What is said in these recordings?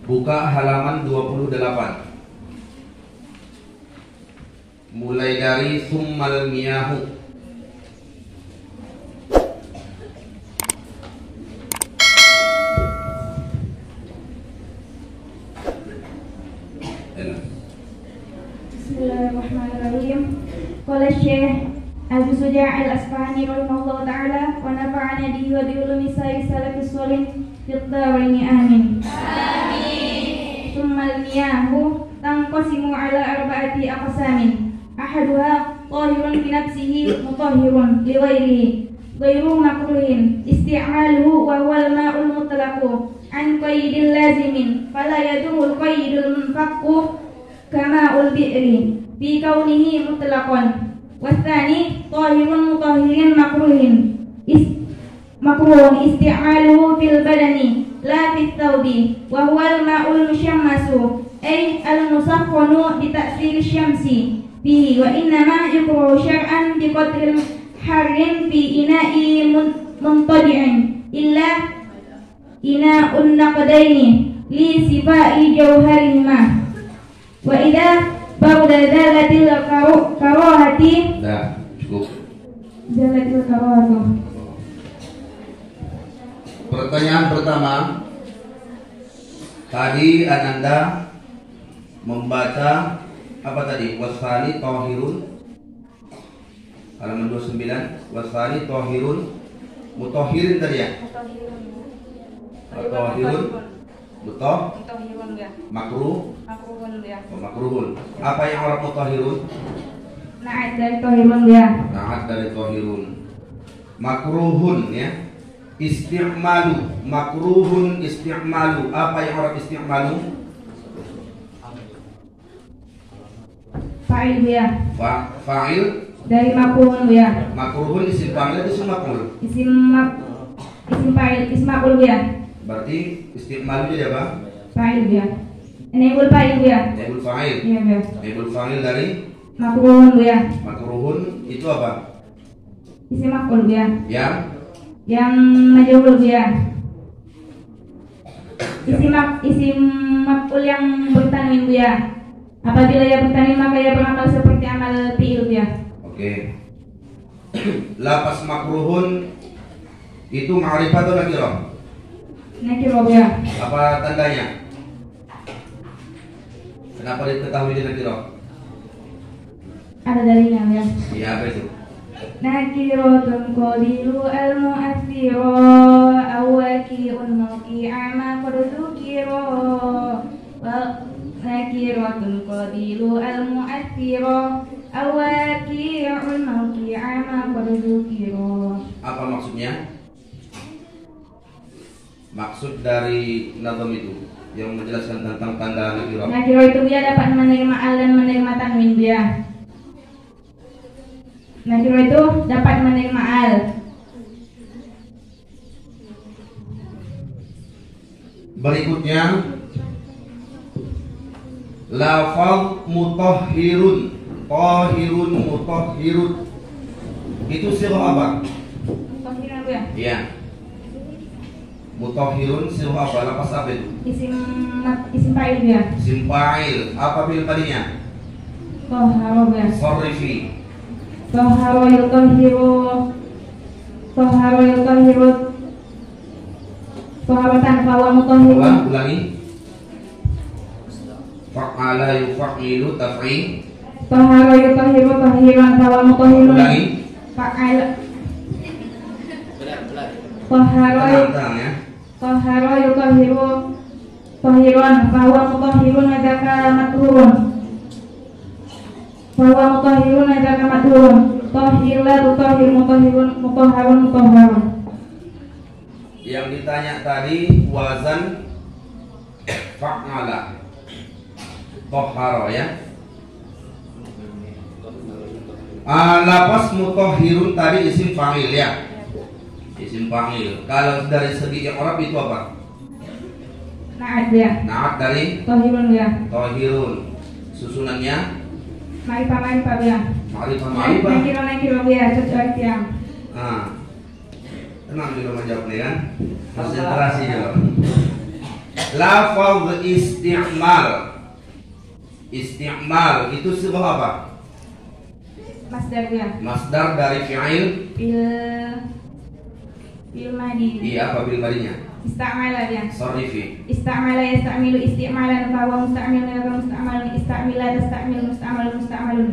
Buka halaman 28. Mulai dari summal miyahu. Bismillahirrahmanirrahim. Qala Syekh Abu Suja' al-Asfahani rahimahullah ta'ala wa nafa'ana bihi wa bi ulumi salafis shalih fid dharain amin. Amin. Summal miyahu tanqasimu ala arba'ati aqsamin. Ahaduha tahirun bi nafsihi mutahhirun li ghairihi ghairu makruhin isti'maluhu wa huwa al-ma'ul mutlaqu an qaydil lazimin fala yadurul qaydul munfaqu kama ul-bi'ri bi kaunihi mutlaqan. Wasani tahirun mutahhirin makruhun isti'maluhu fil badani la fit thawbi wa huwa al-ma'ul mushammasu ay al-musaffanu bi ta'thir syamsi bihi wa innama yukruhu syar'an bi qadril harrin fi ina'i muntadi'in illa ina'un naqdaini li sifai jawharihima wa idza ba'da zalatil karahati. Dah, cukup. Zalatil karahatu. Pertanyaan pertama, tadi Ananda membaca apa tadi? Wasani tahirun, halaman 29. Wasani tahirun mutahhirin tadi ya? Mutahhirun mutahhirun ya. Makruhun ya. Makruhun. Apa yang orang mutahhirun? Na'at dari tahirun ya. Na'at dari tahirun. Makruhun ya. Isti'malu, makruhun isti'malu. Apa yang orang isti'malu? Fa'il ya. Fa'il dari makruhun ya. Makruhun isim fa'il isim maf'ul. Isim fa'il isim maf'ul ya. Berarti isti'malu jadi apa? Fa'il ya. Naibul fa'il ya. Naibul fa'il. Iya ya. Naibul fa'il dari makruhun ya. Makruhun itu apa? Isim maf'ul ya. Yang majhul ya. Isim maf'ul yang bertanwin ya. Apabila ia bertanwin maka ia beramal seperti amal fi'il ya. Oke. Lapas makruhun itu ma'rifah atau nakirah? Nakirah ya. Apa tandanya? Kenapa diketahui dia nakirah? Ada dalinya ya. Iya, apa itu? Nakiratun qadilu al-mu'aththira awaki'un mawqi'a ma qad dzukira wa nakiratun qadilu al-mu'aththira awaki'un mawqi'a ma qad dzukira. Apa maksudnya? Maksud dari nazam itu yang menjelaskan tentang tanda nakirah. Nakirah itu dia dapat menerima al dan menerima tanwin dia. Nakirah itu dapat menerima al. Berikutnya lafaz mutahhirun, tahirun, mutahhirun. Itu sirah apa? Mutahhirun ya. Iya. Mutahhirun sirah apa? Lafaz apa itu? Isim fa'il ya. Isim fa'il. Apa fi'il tadinya? Tahara ya. Sarrifi. Tahara yutahhiru. Tahara yutahhiru. Taharatan fawa mutahhirun. Ulangi. Fa'ala yufa'ilu taf'il. Tahara yutahhiru tahhiran fawa mutahhirun. Ulangi. Fa'ala. Tahara Tenang ya. Tahara yutahhiru tahhiran fawa mutahhirun adaka mathurun. Fawa mutahhirun adaka mathurun. Tahhir la tutahhir mutahhirun mutahharun mutahharun. Yang ditanya tadi wazan fa'ala tahhara ya. Lafaz mutahhirun tadi isim fa'il ya. Isim fa'il. Kalau dari segi i'rab itu apa? Na'at ya. Na'at dari Tahhirun ya. tahhirun. Susunannya Ma'rifah ya. ma'rifah. Nakirah ya, sesuai tiang. Tenang dulu menjawab nih kan. Konsentrasi dulu. Lafaz isti'mal. Isti'mal itu sebuah apa? Masdar ya. Masdar dari fi'il. Fil madi. Iya, apa bil madinya? Istamala ya. Sarifi. Istamala yastamilu isti'malan fa huwa musta'milun wa musta'malun istamila tastamil musta'malun.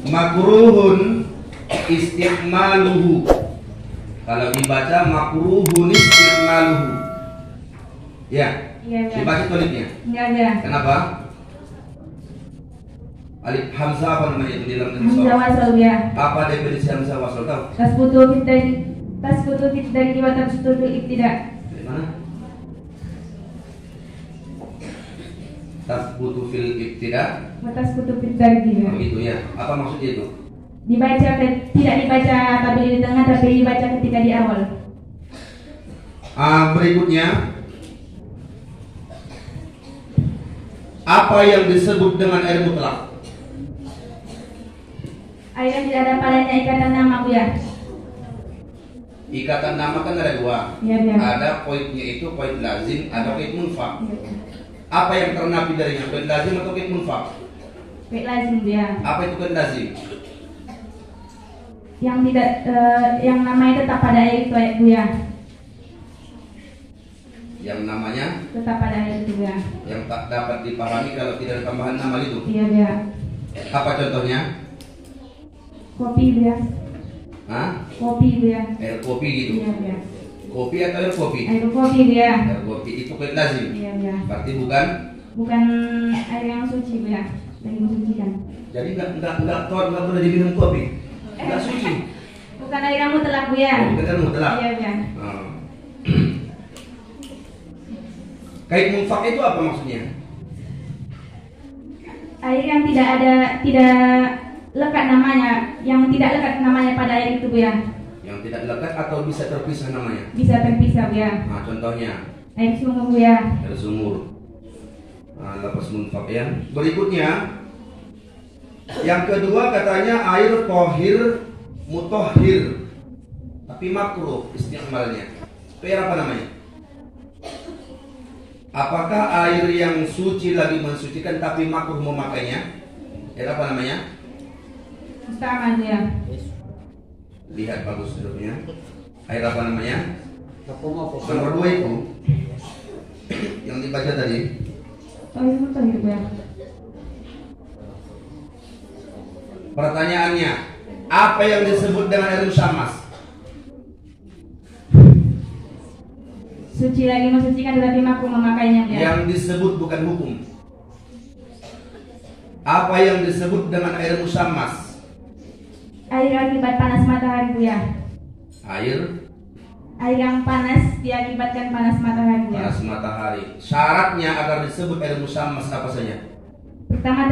Makruhun isti'maluhu. Kalau dibaca makruhun isti'maluhu. Ya. Iya, ya. Dibaca tulisnya. Enggak ada. Kenapa? Alif hamzah apa namanya itu di dalam Hamzah wasal ya. Apa definisi hamzah wasal tahu? Tasbutu fit dari wa tasbutu fil ibtida. Dari mana? Tasbutu fil ibtida. Wa tasbutu fit dari. Oh, gitu ya. Apa maksudnya itu? Dibaca tidak dibaca tabel di tengah tapi dibaca ketika di awal. Berikutnya, apa yang disebut dengan air mutlak? Air yang tidak ada padanya ikatan nama Bu ya. Ikatan nama kan ada dua. Iya, ya. Ada poinnya itu poin lazim, ada poin munfak. Ya. Apa yang ternafi darinya? Poin lazim atau poin munfak? Baik lazim Bu ya. Apa itu poin lazim? Yang tidak yang namanya tetap pada air itu Bu ya. Yang namanya Tetap pada air itu Bu ya. yang tak dapat dipahami kalau tidak ada tambahan nama itu. Iya ya. Apa contohnya? Kopi Bu ya. Hah? Kopi Bu ya. Air kopi gitu. Iya ya. Kopi atau air kopi? Air kopi Bu ya. Air kopi itu poin lazim. Iya ya. Berarti bukan Air yang suci Bu ya. Lagi mensucikan. jadi nggak boleh diminum kopi. Nggak suci. Bukan air yang mutlak Bu ya. Bukan kan mutlak. Iya ya. Kait munfak itu apa maksudnya? Air yang tidak lekat namanya, yang tidak lekat namanya pada air itu Bu ya. Yang tidak lekat atau bisa terpisah namanya? Bisa terpisah Bu ya. Nah, contohnya Air sumur Bu ya. air sumur. Nah, lepas munfak ya. Berikutnya, yang kedua katanya air tohir mutohir, tapi makruh isti'malnya. Itu air apa namanya? Apakah air yang suci lagi mensucikan tapi makruh memakainya? Air apa namanya? Musta'mal Bu ya. Lihat bagus hidupnya. Air apa namanya? Nomor 2 itu yang dibaca tadi. Oh itu betul Bu ya. Pertanyaannya, apa yang disebut dengan air musammas? Suci lagi mensucikan tetapi makruh memakainya Bu ya. Yang disebut bukan hukum. Apa yang disebut dengan air musammas? Air akibat panas matahari Bu ya. Air yang panas diakibatkan panas matahari Bu ya. Panas matahari. Syaratnya agar disebut air musammas apa saja? Pertama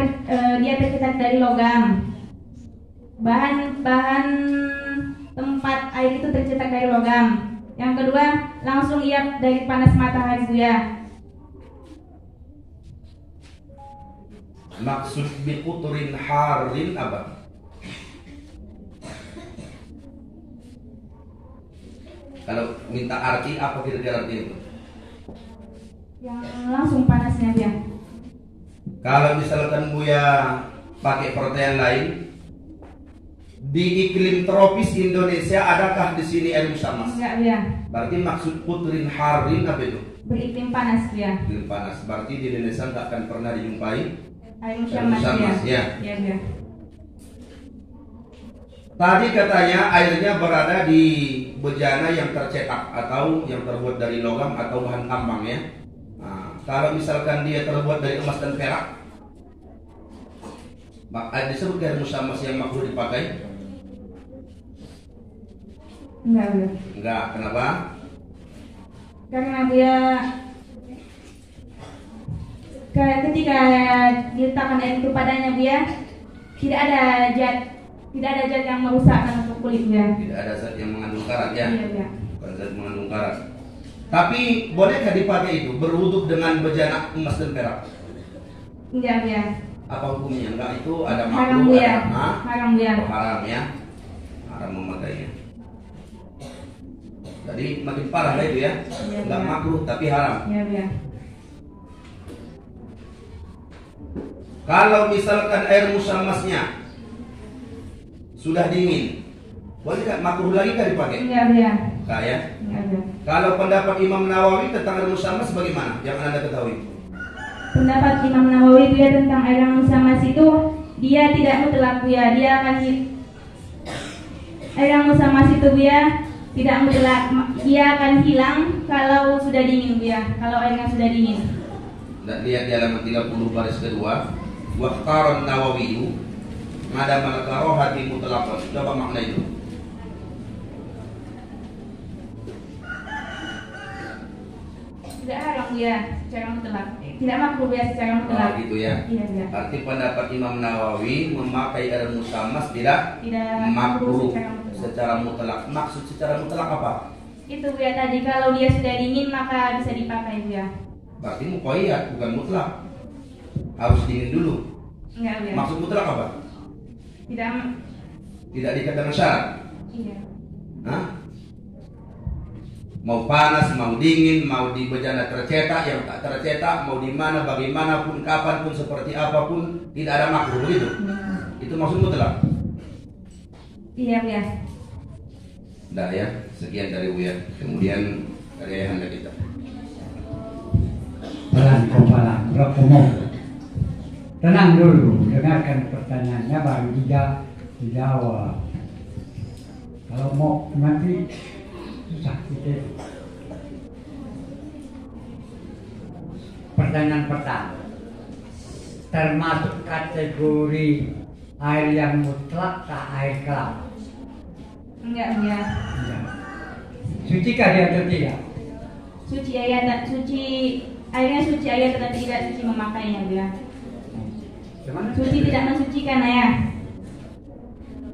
dia tercetak dari logam. Bahan tempat air itu tercetak dari logam. Yang kedua, langsung iap dari panas matahari Bu ya. Maksud biquturin harin apa? Kalau minta arti apa kira-kira arti itu? Yang langsung panasnya Bu ya. Kalau misalkan Buya pakai pertanyaan lain, di iklim tropis Indonesia adakah di sini air musammas? Enggak Bu ya. Berarti maksud putrin harin apa itu? Beriklim panas Bu ya. Iklim panas. Berarti di Indonesia nggak akan pernah dijumpai Air musammas Bu ya. Iya Bu ya. Tadi katanya airnya berada di bejana yang tercetak atau yang terbuat dari logam atau bahan tambang ya. Nah, kalau misalkan dia terbuat dari emas dan perak, disebut air musammas yang makruh dipakai? Enggak Bu. Enggak, kenapa? Karena Bu ya ketika diletakkan air itu padanya Bu ya, tidak ada zat yang merusak untuk kulit Bu ya. Tidak ada zat yang mengandung karat ya. Iya Bu ya. Bukan zat mengandung karat. Tapi bolehkah dipakai itu berwuduk dengan bejana emas dan perak? Enggak Bu ya. Apa hukumnya? Enggak, itu ada Haram makruh Bu ya. ada Haram Bu ya. haram ya. Haram memakainya. Jadi makin parah lah itu ya. Enggak makruh tapi haram. Iya, ya. Kalau misalkan air musammasnya sudah dingin, boleh nggak makruh lagi kan dipakai? Enggak, ya. Enggak ya? Enggak, ya. Kalau pendapat Imam Nawawi tentang air musammas bagaimana? Yang Anda ketahui? Pendapat Imam Nawawi dia tentang air yang musammas itu dia tidak mutlak ya. Air yang musammas itu dia tidak mutlak, dia akan hilang kalau sudah dingin ya. Kalau airnya sudah dingin. Dan lihat di halaman 30 baris kedua, waqtaran Nawawi madam al-karahati mutlaqan. Coba makna itu. Tidak haram dia secara mutlak. Tidak makruh ya secara mutlak. Oh, gitu ya. Iya, ya. Arti pendapat Imam Nawawi memakai air musammas tidak makruh secara mutlak. Maksud secara mutlak apa? Itu ya tadi kalau dia sudah dingin maka bisa dipakai ya. Berarti muqayyad bukan mutlak. Harus dingin dulu. Enggak ya. Maksud mutlak apa? Tidak diikat dengan syarat. Iya. Hah? Mau panas, mau dingin, mau di bejana tercetak, yang tak tercetak, mau di mana, bagaimanapun, kapanpun, seperti apapun, tidak ada makruh begitu. Itu maksud mutlak. Iya, ya. Nah ya, sekian dari Buya. Kemudian dari ayahanda kita. Pelan kepala, berkumur. Tenang dulu, dengarkan pertanyaannya baru dijawab. Kalau mau nanti susah gitu. Pertanyaan pertama, termasuk kategori air yang mutlak tak air kelapa? Enggak, ya. Ya. Sucikah dia atau tidak? Suci ayat, suci airnya suci ayat tetapi tidak suci memakainya ya. Gimana? Suci tidak mensucikan ayah.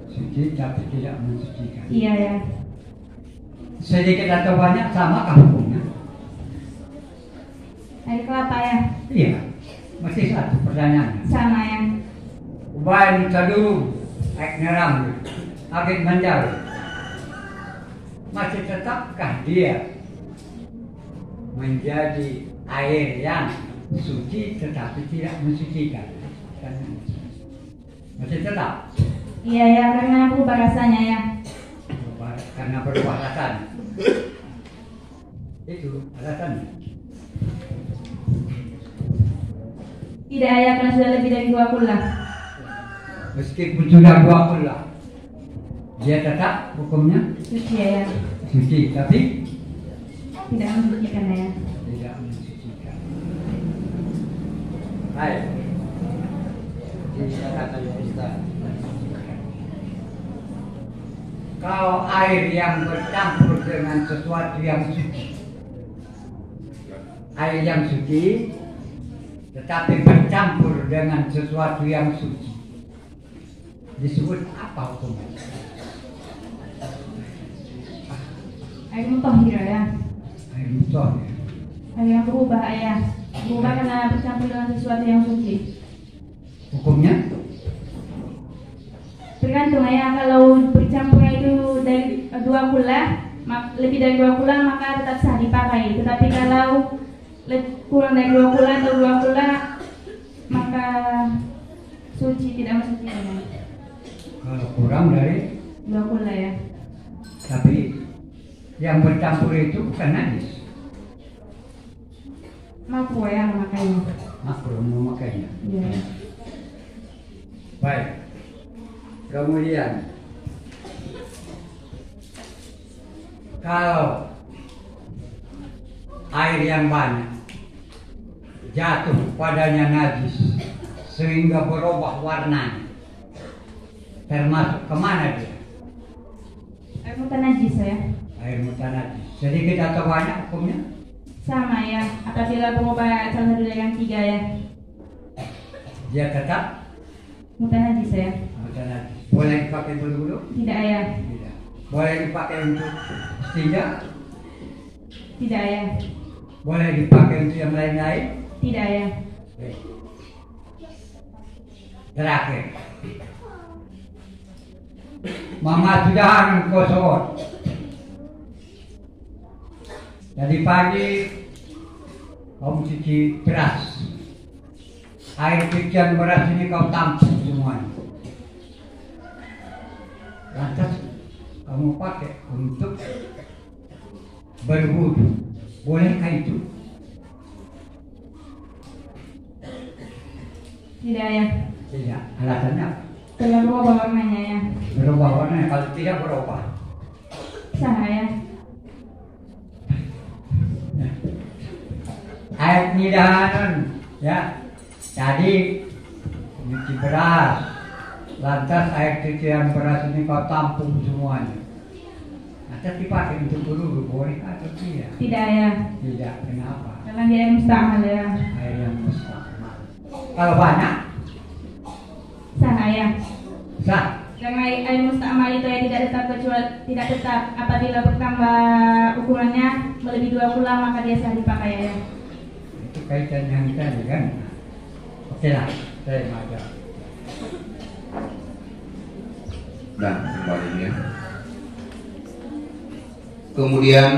Suci tapi tidak mensucikan. Iya ya. Sedikit atau banyak sama hukumnya? Air kelapa ya. Iya, masih satu pertanyaannya. Sama ya. Ubain tadu, air neram, agak menjauh. Masih tetapkah dia menjadi air yang suci tetapi tidak mensucikan? Masih tetap? Iya ya, karena berubah rasanya ya. Karena berubah rasanya. Itu alasannya. Tidak ayah karena sudah lebih dari 2 kullah. Meskipun sudah 2 kullah, dia tetap hukumnya Suci ya. suci, tapi Tidak mensucikan ya. tidak mensucikan. Baik. Dikatakan Ustaz. Kalau air yang bercampur dengan sesuatu yang suci, air yang suci, tetapi bercampur dengan sesuatu yang suci, disebut apa hukumnya? Air mutahhir ya. Air mutahhir. Air yang berubah ayah. Berubah karena bercampur dengan sesuatu yang suci. Hukumnya? Tergantung ya, kalau bercampurnya itu dari 2 kullah, lebih dari 2 kullah maka tetap sah dipakai. Tetapi kalau kurang dari 2 kullah atau 2 kullah maka suci, tidak mensucikan. Kalau kurang dari 2 kullah ya. tapi yang bercampur itu bukan najis. Makruh ya memakainya. Makruh memakainya. Iya. Baik. Kemudian kalau air yang banyak jatuh padanya najis sehingga berubah warna, termasuk kemana dia? Air mutanajis ya. Air mutanajis. Sedikit atau banyak hukumnya? Sama ya. Apabila berubah salah satu dari yang 3 ya. Dia tetap Mutanajis ya. mutanajis. Boleh dipakai bulu-bulu? Tidak ya. Tidak. Boleh dipakai untuk istinja? Tidak ya. Boleh dipakai untuk yang lain-lain? Tidak ya. Baik. Terakhir, Mama sudah kosong. Jadi pagi kau cuci beras. Air cucian beras ini kau tampung semuanya. Lantas kamu pakai untuk berwudu. Bolehkah itu? Tidak ya. Tidak. Alasannya apa? Kalau berubah warnanya ya. Berubah warnanya, kalau tidak berubah. Sah ya. Air nidahan ya. Tadi cuci beras. Lantas air cucian beras ini kau tampung semuanya. Lantas dipakai untuk berwudu, boleh atau tidak? Tidak ya. Tidak. Kenapa? Karena dia mustahil ya. Air yang mustahil. Kalau banyak, Sah ya. sah. Karena air musta'mal itu ya tidak tetap apabila bertambah ukurannya melebihi 20 maka dia sah dipakai ya. Itu kaitan yang tadi kan. Oke lah, saya maaf. Dan kembali ya. Kemudian